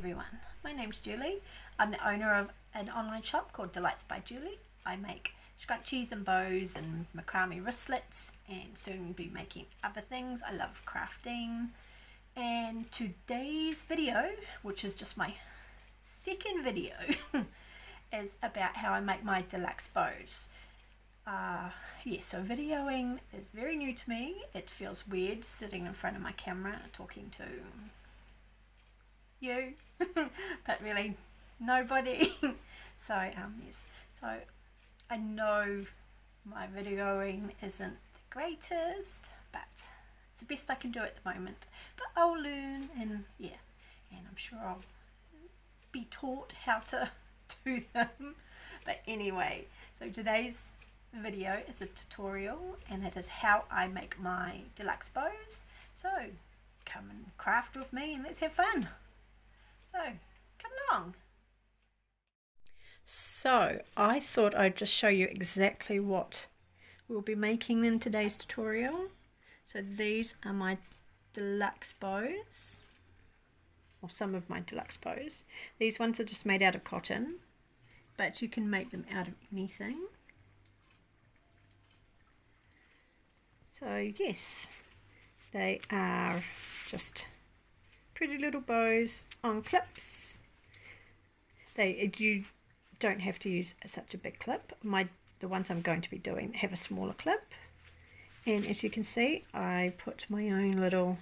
everyone, my name's Julie. I'm the owner of an online shop called Deluxe by Julie. I make scrunchies and bows and macrame wristlets and soon be making other things. I love crafting, and today's video, which is just my second video, is about how I make my deluxe bows. So videoing is very new to me. It feels weird sitting in front of my camera talking to you but really nobody. So I know my videoing isn't the greatest, but it's the best I can do at the moment, but I'll learn, and I'm sure I'll be taught how to do them. But anyway, so today's video is a tutorial, and it is how I make my deluxe bows. So come and craft with me and let's have fun. So come along. So I thought I'd just show you exactly what we'll be making in today's tutorial. So these are my deluxe bows, or some of my deluxe bows. These ones are just made out of cotton, but you can make them out of anything. So yes, they are just pretty little bows on clips. You don't have to use such a big clip. The ones I'm going to be doing have a smaller clip, and as you can see, I put my own little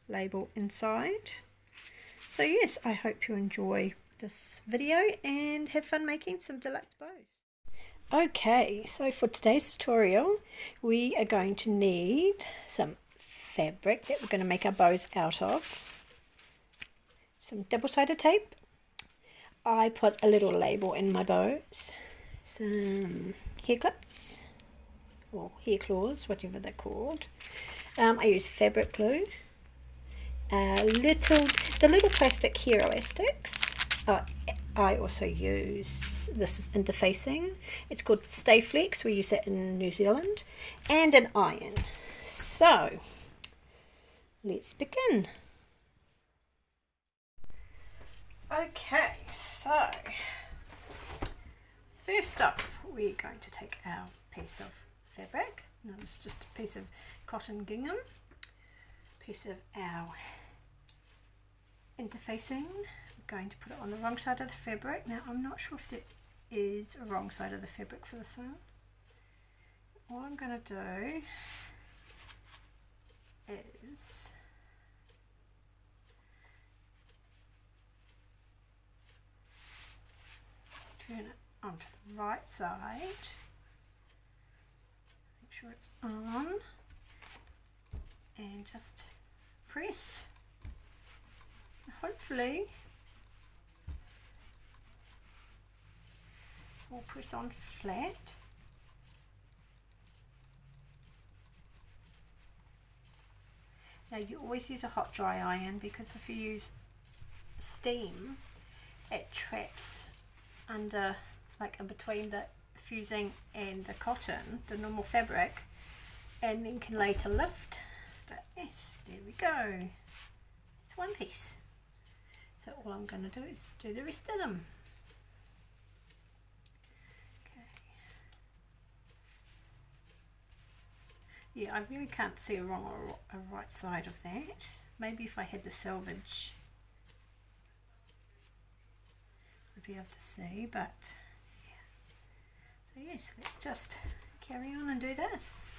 label inside. So yes, I hope you enjoy this video and have fun making some deluxe bows. Okay, so for today's tutorial we are going to need some fabric that we're going to make our bows out of, some double-sided tape. I put a little label in my bows, some hair clips or hair claws, whatever they're called. I use fabric glue, the little plastic hair elastics. I also use, this is interfacing, it's called Stay Flex, we use that in New Zealand, and an iron. So let's begin. Okay, so first off we're going to take our piece of fabric. Now this is just a piece of cotton gingham, piece of our interfacing. We're going to put it on the wrong side of the fabric. Now I'm not sure if it is a wrong side of the fabric for this one. All I'm going to do is turn it onto the right side, make sure it's on, and just press. Hopefully we'll press on flat. Now you always use a hot dry iron, because if you use steam it traps under, like in between the fusing and the cotton, the normal fabric, and then can later lift. But yes, there we go, it's one piece. So all I'm going to do is do the rest of them. Okay. Yeah, I really can't see a wrong or a right side of that. Maybe if I had the selvage I'd be able to see, but yeah. So yes, let's just carry on and do this.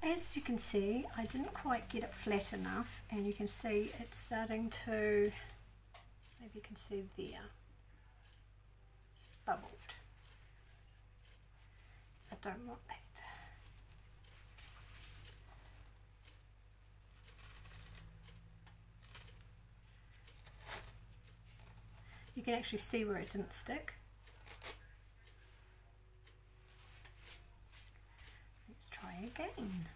As you can see, I didn't quite get it flat enough, and you can see it's starting to, maybe you can see there, it's bubbled. I don't want that. can actually see where it didn't stick. Let's try again.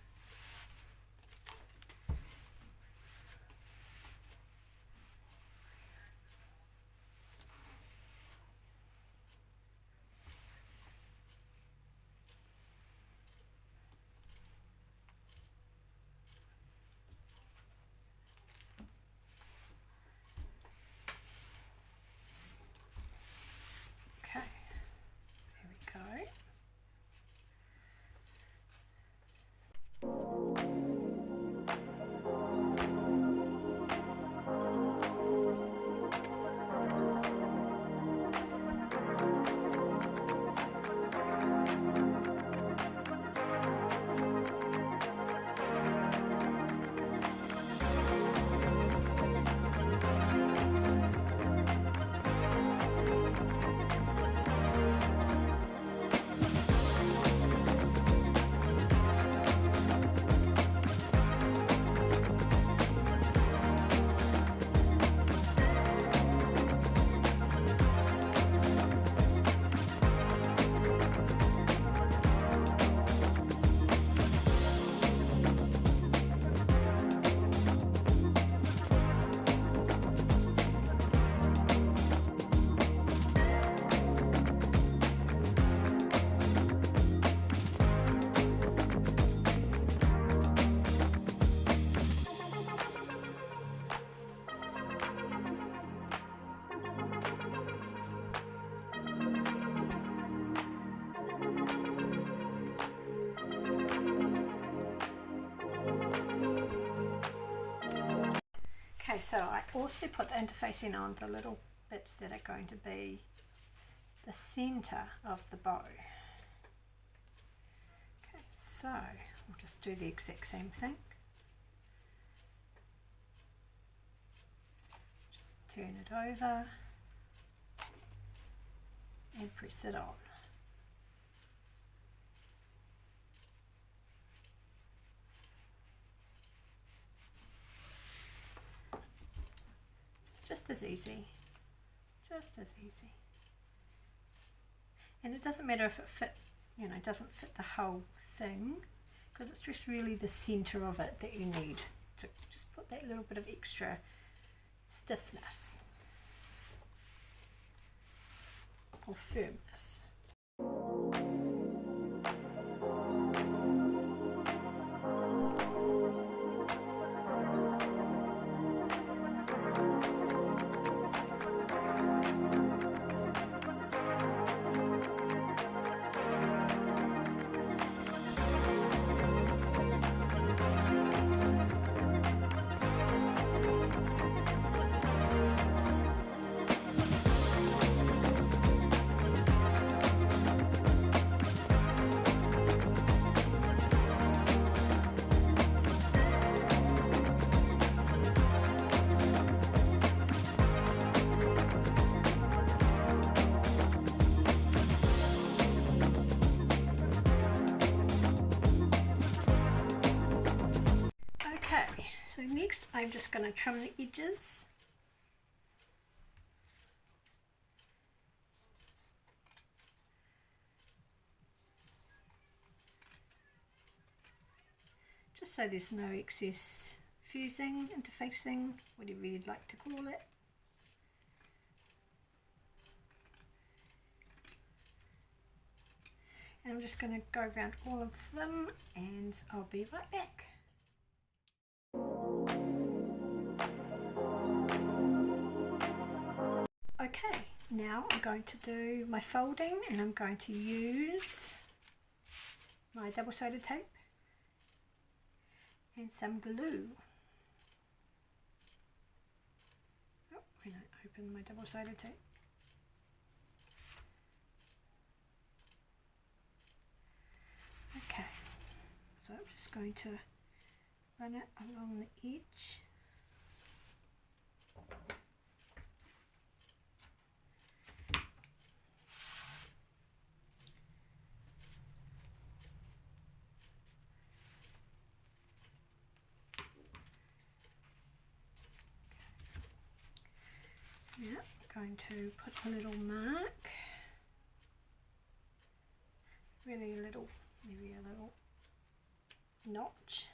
Okay, so I also put the interfacing on the little bits that are going to be the center of the bow. Okay, so we'll just do the exact same thing. Just turn it over and press it on. Just as easy, just as easy. And it doesn't matter if it fit, you know, it doesn't fit the whole thing, because it's just really the center of it that you need to just put that little bit of extra stiffness or firmness. So next I'm just going to trim the edges. Just so there's no excess fusing, interfacing, whatever you'd like to call it. And I'm just going to go around all of them and I'll be right back. Okay, now I'm going to do my folding and I'm going to use my double-sided tape and some glue. Oh, when I open my double-sided tape. Okay, so I'm just going to run it along the edge. Now I'm going to put a little mark, really a little, maybe a little notch.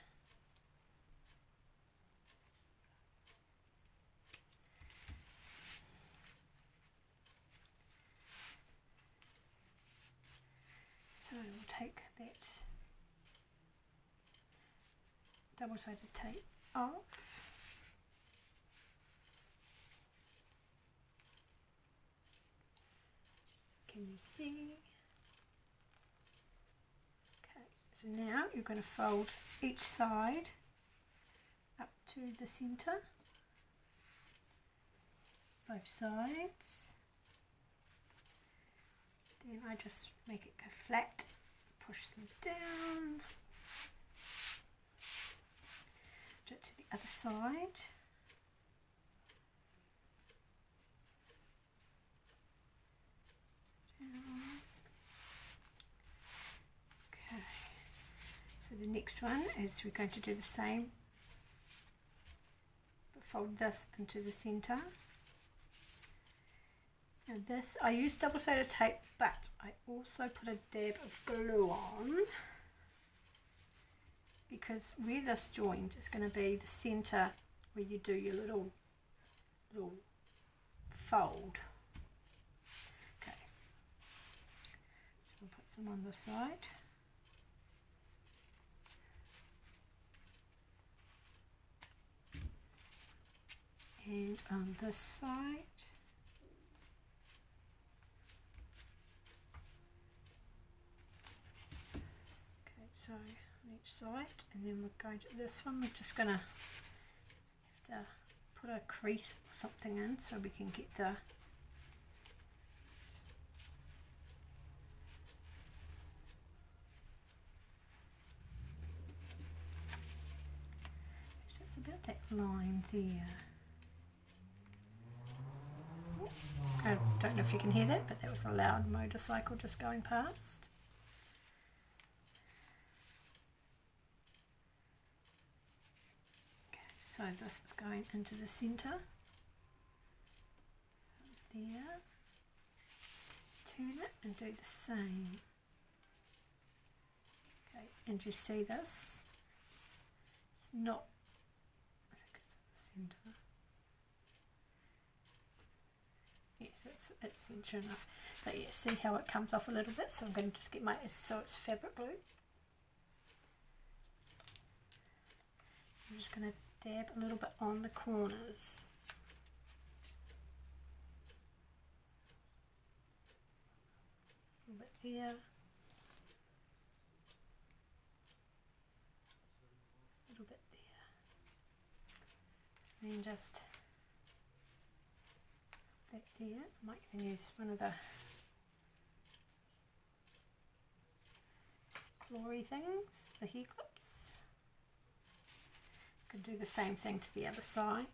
So we'll take that double-sided tape off. Can you see? Okay, so now you're going to fold each side up to the center, both sides. Then I just make it go flat, push them down, do it to the other side. Down. Okay, so the next one is we're going to do the same, but fold this into the center. Now this, I use double-sided tape, but I also put a dab of glue on, because where this joint is going to be the center where you do your little fold. Okay, so we'll put some on this side. And on this side. So on each side, and then we're going to this one, we're just going to have to put a crease or something in so we can get the so it's about that line there. I don't know if you can hear that, but that was a loud motorcycle just going past. So this is going into the center, there, turn it and do the same. Okay, and you see this? It's not, I think it's in the center. Yes, it's center enough. But yeah, see how it comes off a little bit? So I'm going to just get my, so it's fabric glue. I'm just going to dab a little bit on the corners. A little bit there. A little bit there. And then just that there. I might even use one of the glory things, the hair clips. Can do the same thing to the other side.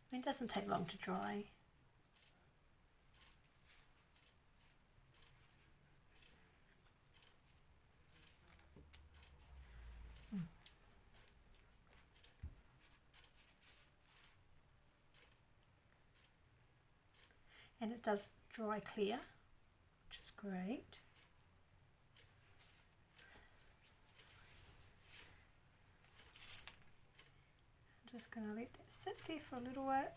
I mean, it doesn't take long to dry. And it does dry clear, which is great. Just going to let that sit there for a little while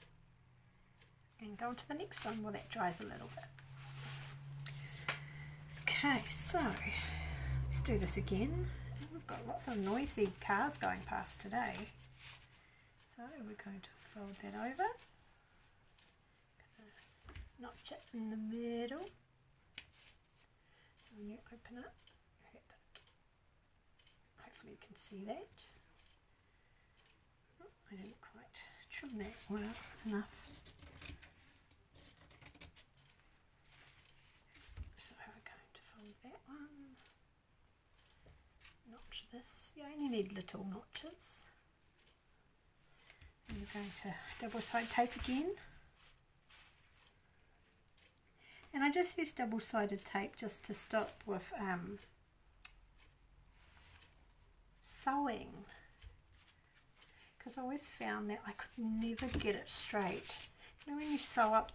and go on to the next one while that dries a little bit. Okay, so let's do this again. We've got lots of noisy cars going past today. So we're going to fold that over. Notch it in the middle. So when you open it, hopefully you can see that. I didn't quite trim that well enough. So we're going to fold that one. Notch this. You only need little notches. And we're going to double side tape again. And I just use double-sided tape just to stop with sewing, because I always found that I could never get it straight. when you sew up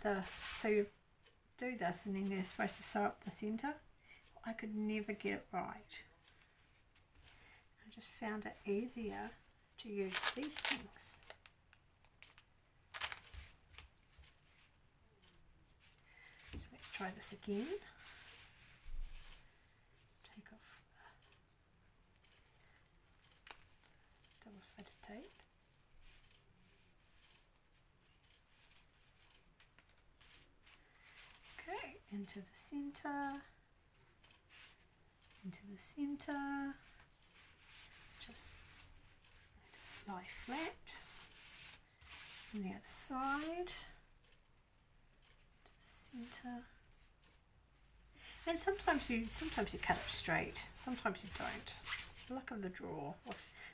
so you do this and then you're supposed to sew up the centre, I could never get it right. I just found it easier to use these things. So let's try this again. Take off the double-sided tape. Okay, into the centre, just lie flat, on the other side, to the centre, and sometimes you cut it straight, sometimes you don't. It's the luck of the draw,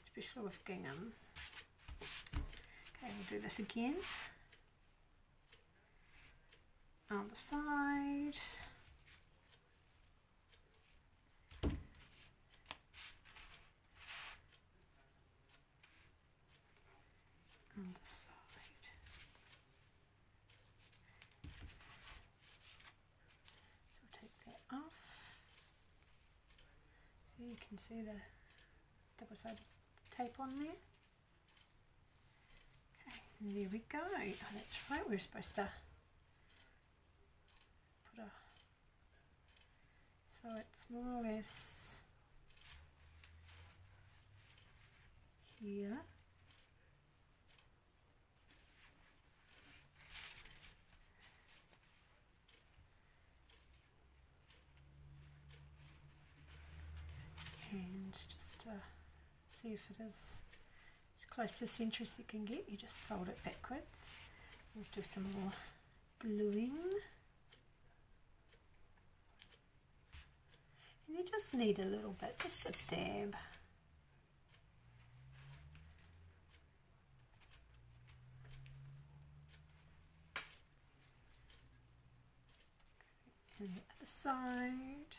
especially with gingham. Okay, we'll do this again. On the side, on the side. We'll take that off. So you can see the double-sided tape on there. Okay, and there we go. Oh, that's right, we're supposed to put so it's more or less here. And just to see if it is as close to the centre as you can get, you just fold it backwards. We'll do some more gluing. And you just need a little bit, just a dab. And the other side.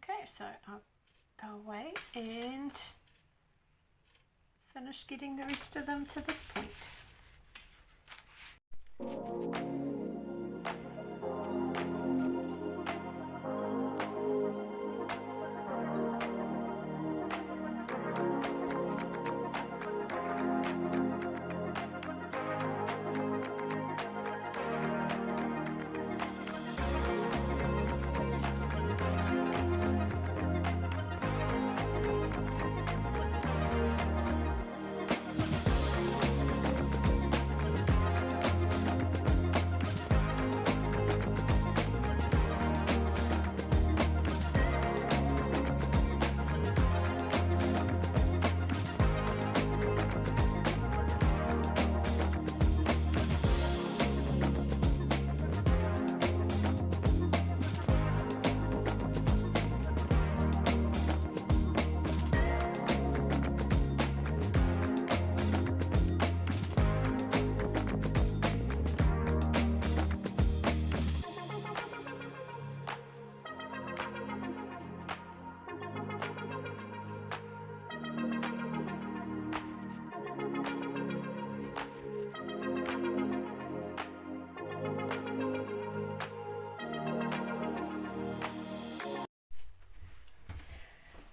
Okay, so I'll go away and finish getting the rest of them to this point.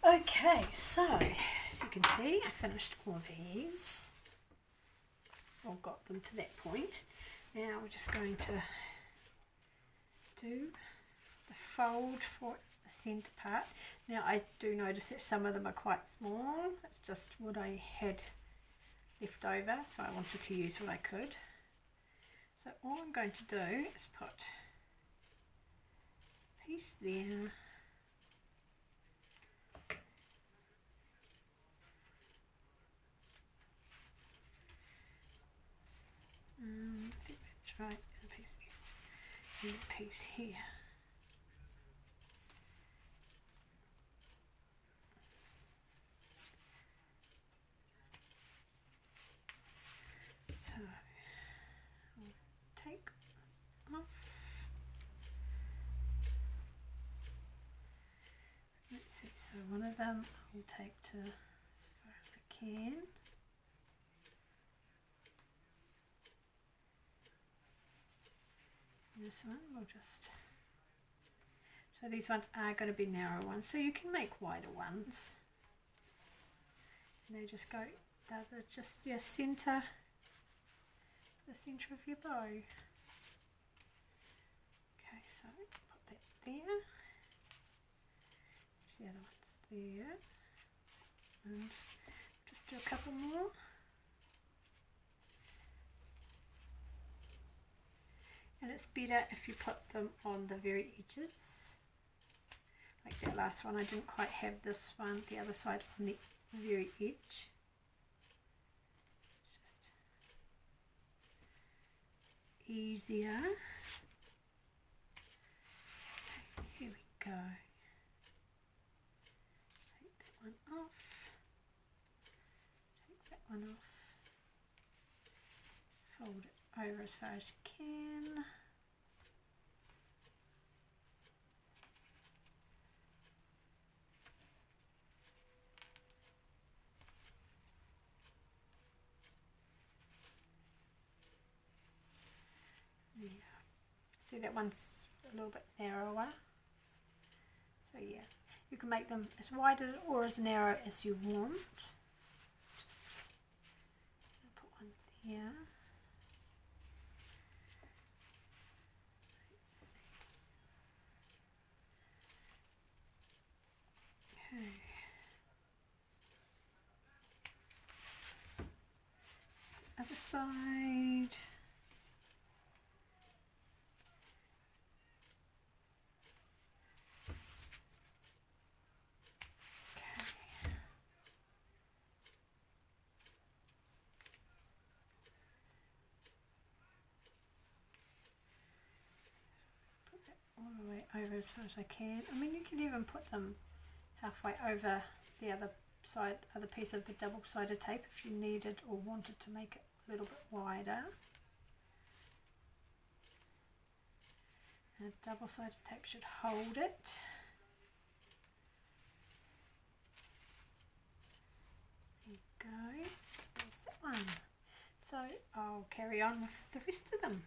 Okay, so as you can see, I finished all these, or got them to that point. Now we're just going to do the fold for the centre part. Now I do notice that some of them are quite small. It's just what I had left over, so I wanted to use what I could. So all I'm going to do is put a piece there, I think that's right, and a piece here, and a piece here. see, so one of them I'll take to as far as I can. This one we'll just, so these ones are going to be narrow ones, so you can make wider ones. And they just go, they're just your centre, the centre of your bow. Okay, so put that there. There's the other ones there. And just do a couple more. And it's better if you put them on the very edges. Like that last one, I didn't quite have this one, the other side on the very edge. It's just easier. Okay, here we go. Take that one off. Take that one off. Fold it over as far as you can. Yeah. See, that one's a little bit narrower. So yeah, you can make them as wide or as narrow as you want. Just put one there. Other side. Okay. Put that all the way over as far as I can. I mean, you can even put them halfway over the other side, other piece of the double-sided tape if you needed or wanted to make it a little bit wider. And a double-sided tape should hold it. There you go. There's that one. So I'll carry on with the rest of them.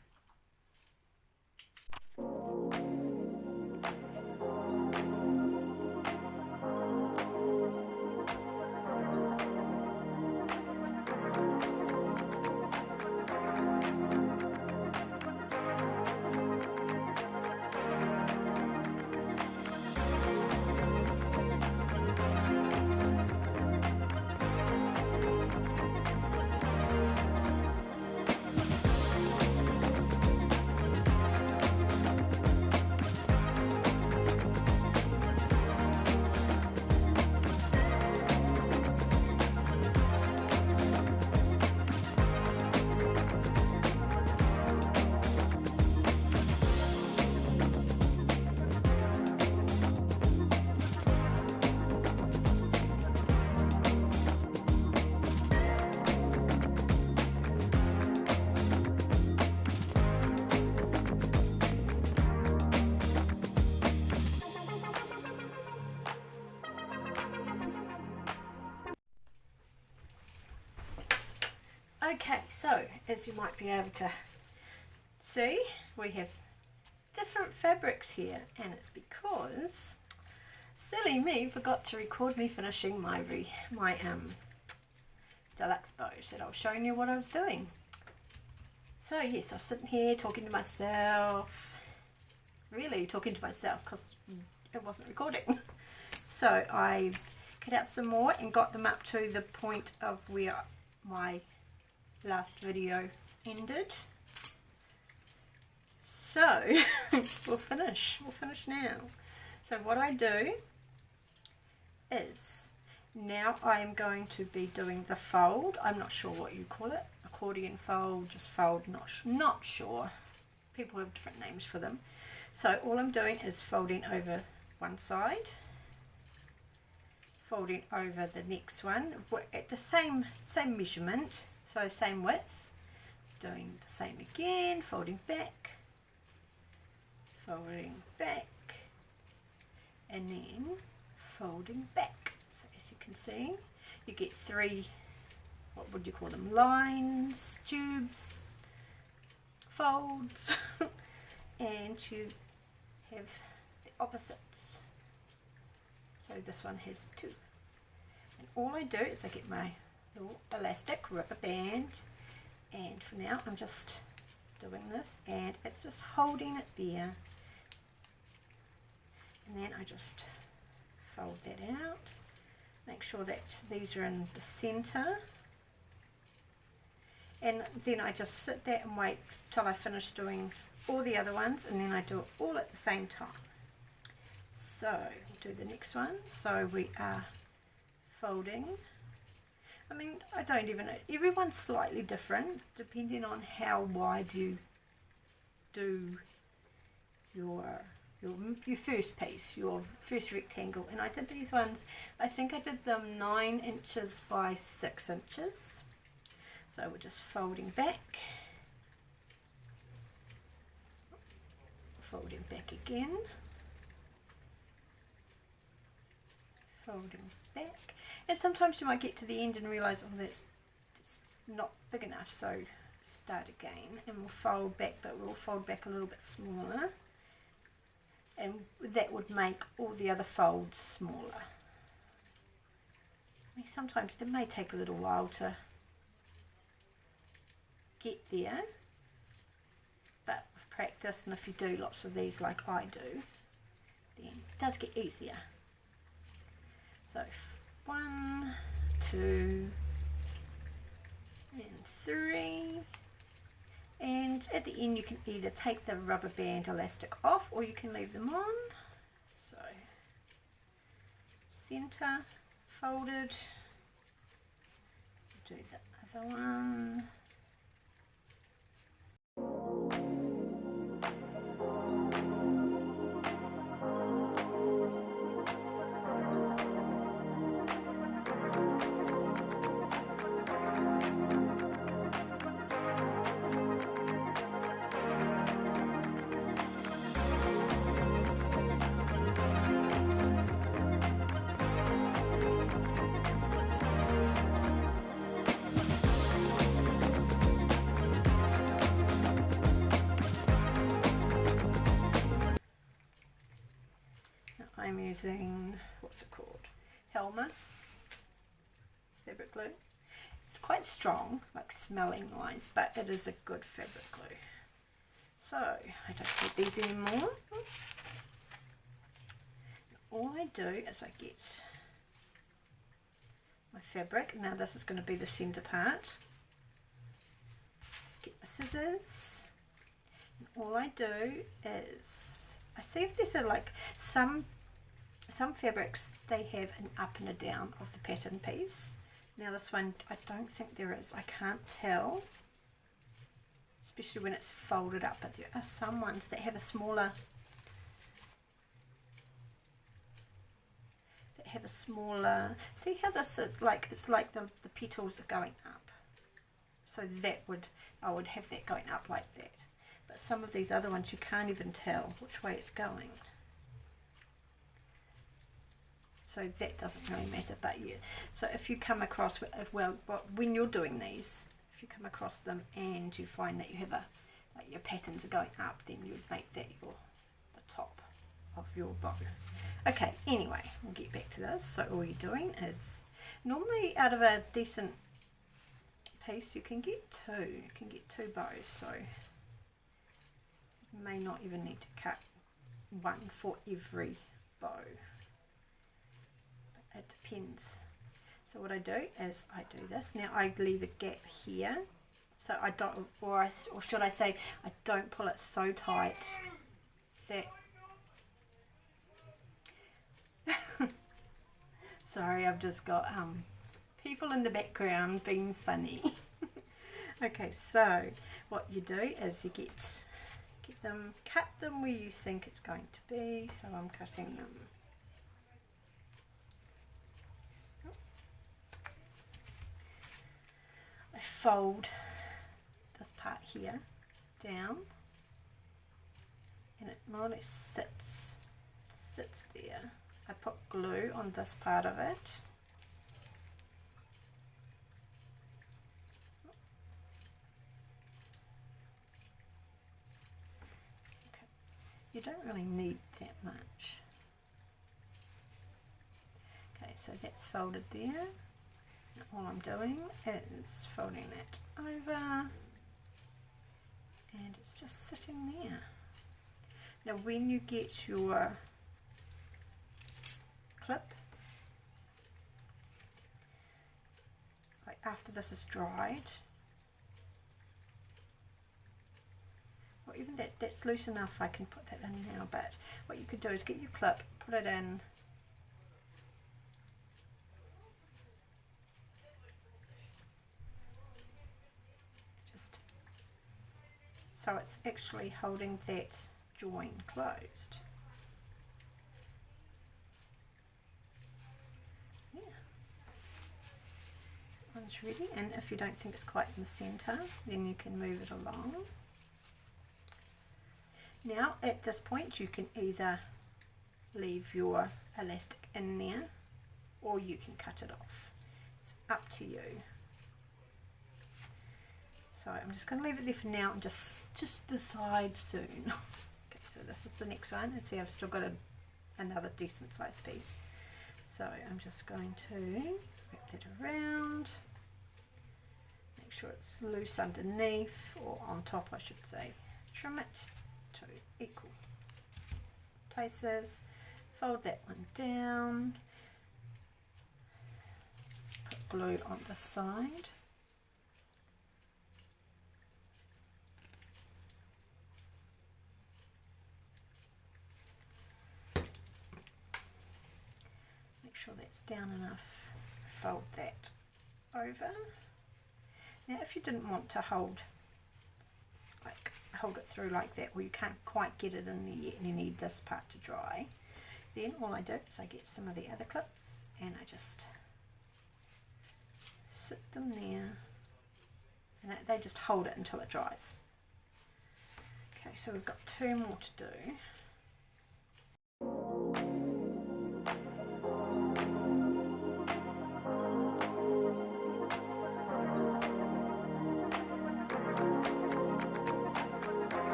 Okay, so as you might be able to see, we have different fabrics here, and it's because silly me forgot to record me finishing my deluxe bows that I was showing you what I was doing. So yes, I was sitting here talking to myself, really talking to myself because it wasn't recording. So I cut out some more and got them up to the point of where my last video ended. So we'll finish now. So what I do is now I am going to be doing the fold. I'm not sure what you call it, accordion fold, just fold, not sure. People have different names for them. So all I'm doing is folding over one side, folding over the next one at the same measurement, so same width, doing the same again, folding back, and then folding back. So as you can see, you get 3, what would you call them, lines, tubes, folds, and you have the opposites. So this one has 2. And all I do is I get my little elastic rubber band, and for now I'm just doing this, and it's just holding it there, and then I just fold that out, make sure that these are in the center, and then I just sit there and wait till I finish doing all the other ones, and then I do it all at the same time. So we'll do the next one. So we are folding, I mean, I don't even know, everyone's slightly different depending on how wide you do your first piece, your first rectangle. And I did these ones, I think I did them 9 inches by 6 inches. So we're just folding back, folding back again, folding back, and sometimes you might get to the end and realize, oh, that's not big enough, so start again, and we'll fold back, but we'll fold back a little bit smaller, and that would make all the other folds smaller. I mean, sometimes it may take a little while to get there, but with practice, and if you do lots of these like I do, then it does get easier. So 1, 2, and 3, and at the end you can either take the rubber band elastic off or you can leave them on. So center, folded, do the other one. I'm using, what's it called, Helmer fabric glue. It's quite strong, like smelling wise, but it is a good fabric glue. So I don't need these anymore. All I do is I get my fabric. Now this is going to be the center part. Get my scissors. And all I do is I see if there's like some fabrics, they have an up and a down of the pattern piece. Now this one, I don't think there is. I can't tell, especially when it's folded up, but there are some ones that have a smaller, see how this is like, it's like the petals are going up. So that would, I would have that going up like that. But some of these other ones, you can't even tell which way it's going. So that doesn't really matter, but yeah. So if you come across, well, when you're doing these, if you come across them and you find that you have like your patterns are going up, then you would make that the top of your bow. Okay, anyway, we'll get back to this. So all you're doing is, normally out of a decent piece, you can get two bows. So you may not even need to cut one for every bow. It depends. So what I do is I do this. Now I leave a gap here, so I don't, or should I say, I don't pull it so tight that. Sorry, I've just got people in the background being funny. Okay, so what you do is you get them, cut them where you think it's going to be. So I'm cutting them. I fold this part here down, and it more or less sits there. I put glue on this part of it. Okay. You don't really need that much. Okay, so that's folded there. Now all I'm doing is folding that over, and it's just sitting there. Now when you get your clip, like after this is dried, or even that's loose enough, I can put that in now, but what you could do is get your clip, put it in just so it's actually holding that join closed. Yeah, one's ready, and if you don't think it's quite in the center, then you can move it along. Now at this point you can either leave your elastic in there or you can cut it off. It's up to you. So I'm just going to leave it there for now and just decide soon. Okay, so this is the next one, and see I've still got another decent sized piece. So I'm just going to wrap that around, make sure it's loose underneath, or on top I should say. Trim it to equal places, fold that one down, put glue on the side. Make sure that's down enough, fold that over. Now if you didn't want to hold it through like that, or you can't quite get it in there yet and you need this part to dry, then all I do is I get some of the other clips and I just sit them there, and they just hold it until it dries. Okay, so we've got two more to do.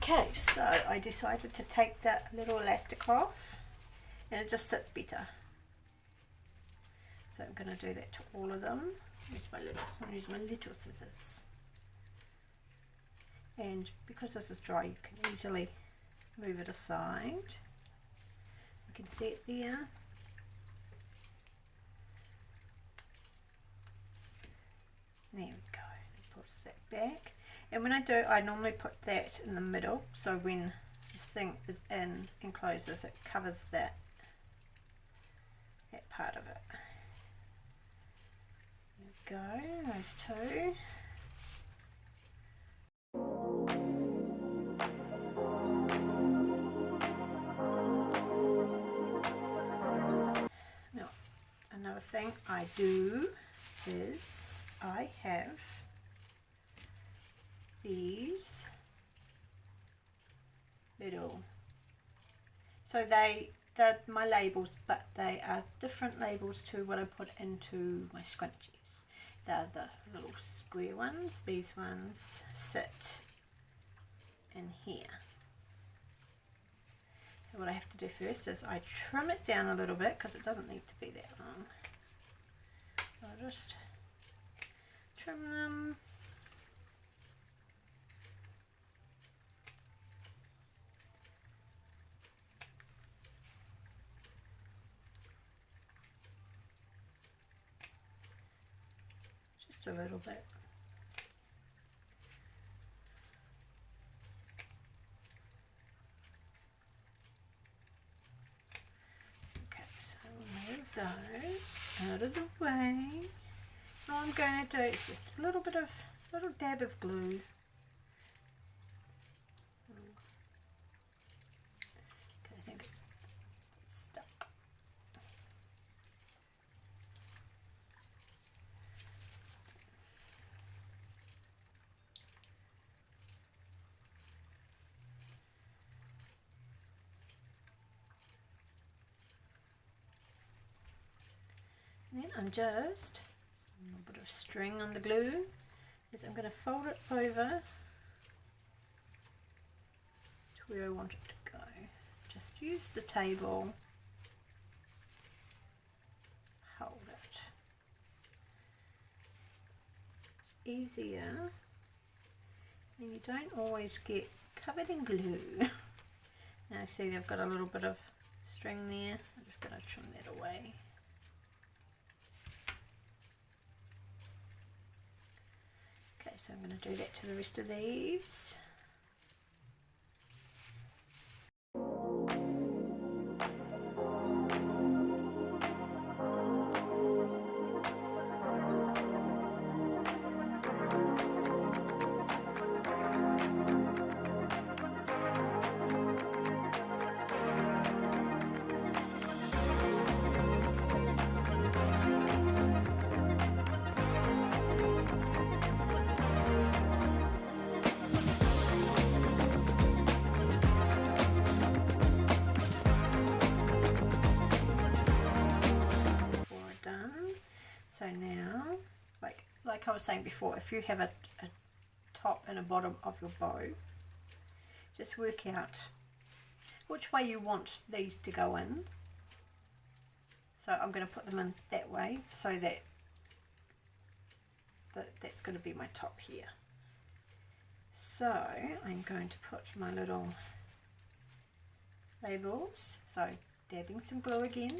Okay, so I decided to take that little elastic off, and it just sits better. So I'm going to do that to all of them. Use my little scissors. And because this is dry, you can easily move it aside. You can see it there. There we go. Push that back. And when I do, I normally put that in the middle, so when this thing is in and closes, it covers that part of it. There we go, those two. Now, another thing I do is I have these little, so they're my labels, but they are different labels to what I put into my scrunchies. They're the little square ones. These ones sit in here. So what I have to do first is I trim it down a little bit because it doesn't need to be that long. So I'll just trim them. A little bit. Okay, so we'll move those out of the way. All I'm going to do is just a little dab of glue I'm just a little bit of string on the glue is I'm going to fold it over to where I want it to go. Just use the table, hold it. It's easier and you don't always get covered in glue. Now see I've got a little bit of string there, I'm just going to trim that away. Okay, so I'm going to do that to the rest of these. So now, like I was saying before, if you have a top and a bottom of your bow, just work out which way you want these to go in. So I'm going to put them in that way so that that's going to be my top here. So I'm going to put my little labels, so dabbing some glue again.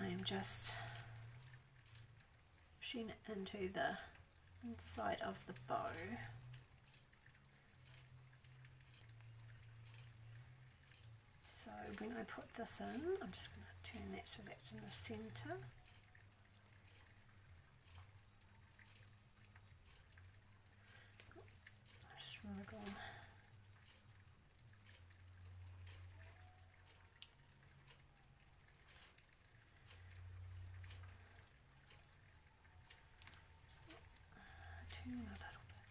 I'm just pushing it into the inside of the bow. So when I put this in, I'm just going to turn that so that's in the centre. Just wriggle. A little bit.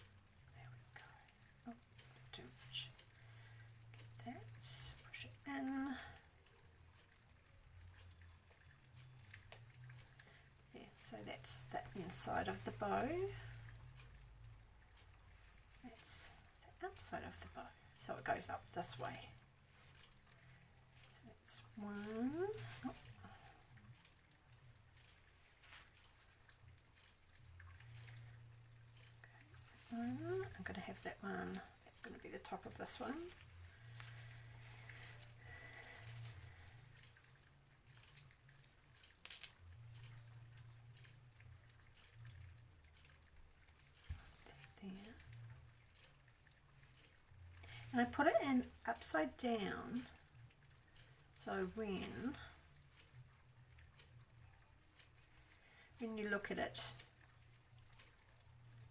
There we go. Oh, too much. Get that. Push it in. There. So that's the inside of the bow. That's the outside of the bow. So it goes up this way. So that's one. Oh. I'm going to have that one, that's going to be the top of this one. There. And I put it in upside down, so when you look at it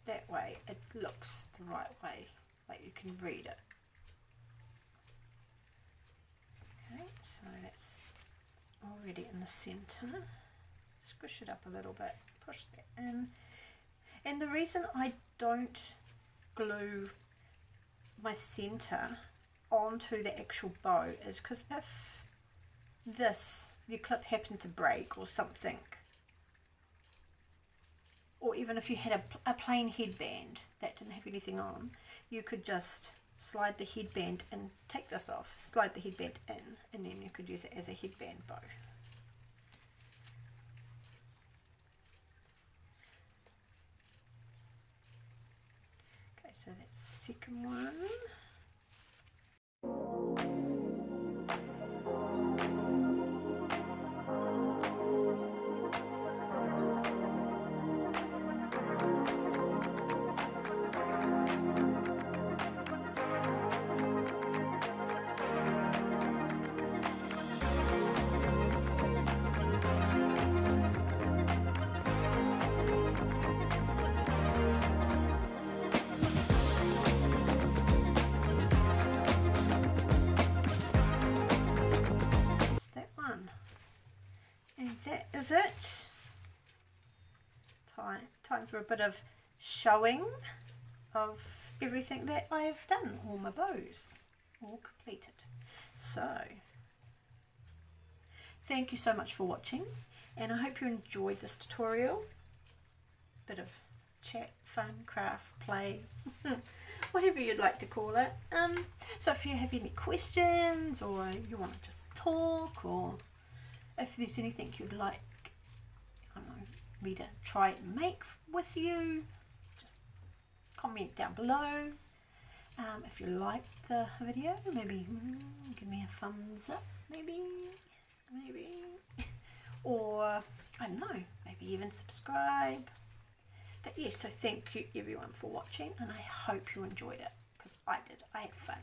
that way, it looks the right way, like you can read it. Okay, so that's already in the centre. Squish it up a little bit, push that in. And the reason I don't glue my centre onto the actual bow is because if your clip happened to break or something, or even if you had a plain headband that didn't have anything on, you could just slide the headband and take this off, slide the headband in, and then you could use it as a headband bow. Okay, so that's the second one. Is it time for a bit of showing of everything that I've done, all my bows, all completed. So, thank you so much for watching, and I hope you enjoyed this tutorial. Bit of chat, fun, craft, play, whatever you'd like to call it. So if you have any questions, or you want to just talk, or if there's anything you'd like, I don't know, me to try and make with you, just comment down below. If you liked the video, maybe give me a thumbs up, maybe, or I don't know, maybe even subscribe. But yes, so thank you everyone for watching, and I hope you enjoyed it, because I did. I had fun.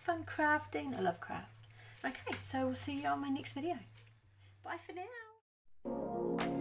Fun crafting. I love craft. Okay, so we'll see you on my next video. Bye for now.